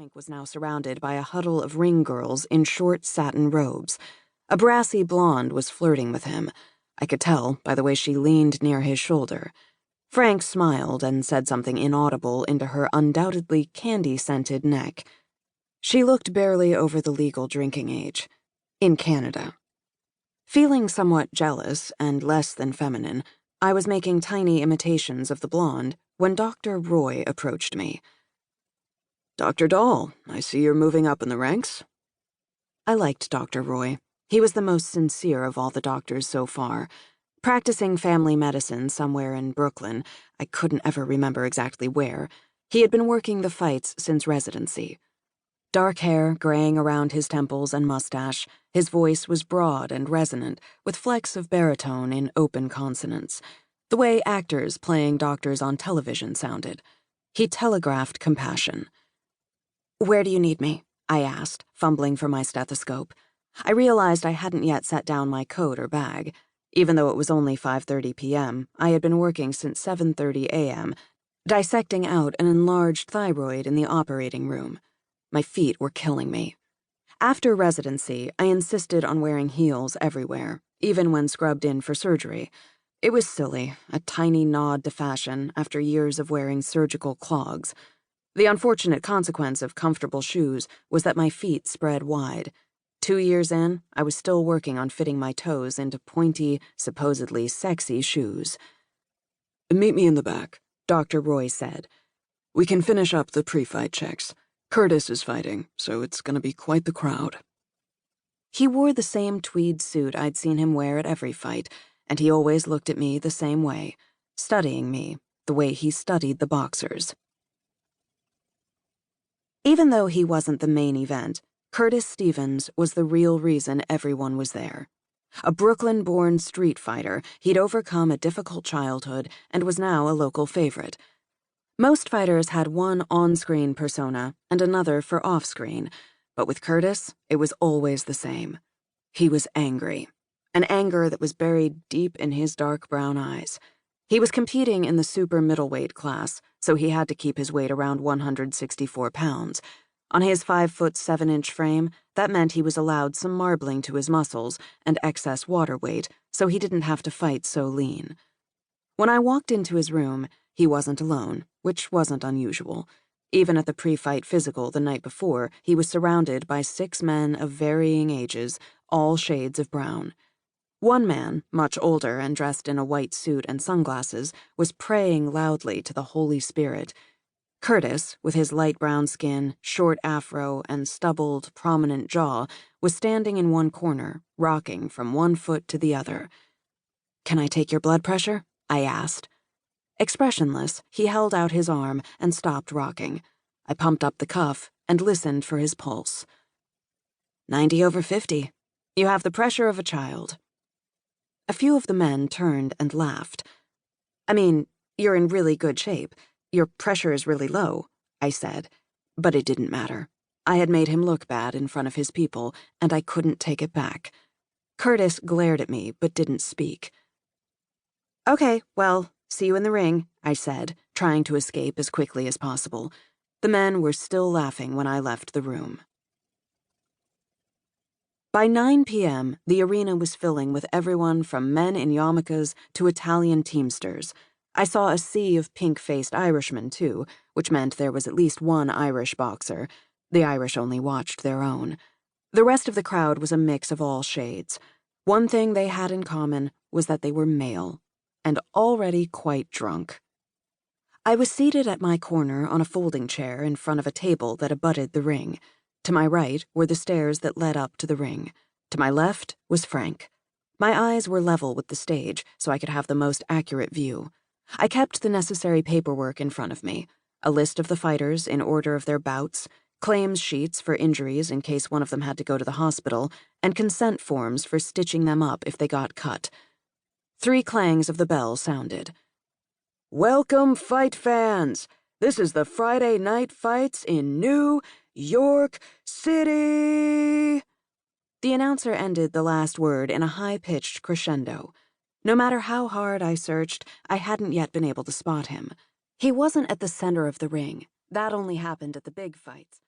Frank was now surrounded by a huddle of ring girls in short satin robes. A brassy blonde was flirting with him. I could tell by the way she leaned near his shoulder. Frank smiled and said something inaudible into her undoubtedly candy-scented neck. She looked barely over the legal drinking age. In Canada. Feeling somewhat jealous and less than feminine, I was making tiny imitations of the blonde when Dr. Roy approached me. Dr. Dahl, I see you're moving up in the ranks. I liked Dr. Roy. He was the most sincere of all the doctors so far. Practicing family medicine somewhere in Brooklyn, I couldn't ever remember exactly where, he had been working the fights since residency. Dark hair graying around his temples and mustache, his voice was broad and resonant, with flecks of baritone in open consonants, the way actors playing doctors on television sounded. He telegraphed compassion. "Where do you need me?" I asked, fumbling for my stethoscope. I realized I hadn't yet set down my coat or bag. Even though it was only 5:30 p.m., I had been working since 7:30 a.m., dissecting out an enlarged thyroid in the operating room. My feet were killing me. After residency, I insisted on wearing heels everywhere, even when scrubbed in for surgery. It was silly, a tiny nod to fashion after years of wearing surgical clogs. The unfortunate consequence of comfortable shoes was that my feet spread wide. 2 years in, I was still working on fitting my toes into pointy, supposedly sexy shoes. Meet me in the back, Dr. Roy said. We can finish up the pre-fight checks. Curtis is fighting, so it's going to be quite the crowd. He wore the same tweed suit I'd seen him wear at every fight, and he always looked at me the same way, studying me, the way he studied the boxers. Even though he wasn't the main event, Curtis Stevens was the real reason everyone was there. A Brooklyn-born street fighter, he'd overcome a difficult childhood and was now a local favorite. Most fighters had one on-screen persona and another for off-screen, but with Curtis, it was always the same. He was angry, an anger that was buried deep in his dark brown eyes. He was competing in the super middleweight class, so he had to keep his weight around 164 pounds. On his 5'7" frame, that meant he was allowed some marbling to his muscles and excess water weight, so he didn't have to fight so lean. When I walked into his room, he wasn't alone, which wasn't unusual. Even at the pre-fight physical the night before, he was surrounded by 6 men of varying ages, all shades of brown. One man, much older and dressed in a white suit and sunglasses, was praying loudly to the Holy Spirit. Curtis, with his light brown skin, short afro, and stubbled, prominent jaw, was standing in one corner, rocking from one foot to the other. "Can I take your blood pressure?" I asked. Expressionless, he held out his arm and stopped rocking. I pumped up the cuff and listened for his pulse. 90/50. You have the pressure of a child. A few of the men turned and laughed. "I mean, you're in really good shape. Your pressure is really low," I said. But it didn't matter. I had made him look bad in front of his people, and I couldn't take it back. Curtis glared at me but didn't speak. "Okay, well, see you in the ring," I said, trying to escape as quickly as possible. The men were still laughing when I left the room. By 9 p.m., the arena was filling with everyone from men in yarmulkes to Italian teamsters. I saw a sea of pink-faced Irishmen, too, which meant there was at least one Irish boxer. The Irish only watched their own. The rest of the crowd was a mix of all shades. One thing they had in common was that they were male, and already quite drunk. I was seated at my corner on a folding chair in front of a table that abutted the ring. To my right were the stairs that led up to the ring. To my left was Frank. My eyes were level with the stage, so I could have the most accurate view. I kept the necessary paperwork in front of me, a list of the fighters in order of their bouts, claims sheets for injuries in case one of them had to go to the hospital, and consent forms for stitching them up if they got cut. 3 clangs of the bell sounded. "Welcome, fight fans! This is the Friday night fights in New York City!" The announcer ended the last word in a high-pitched crescendo. No matter how hard I searched, I hadn't yet been able to spot him. He wasn't at the center of the ring. That only happened at the big fights.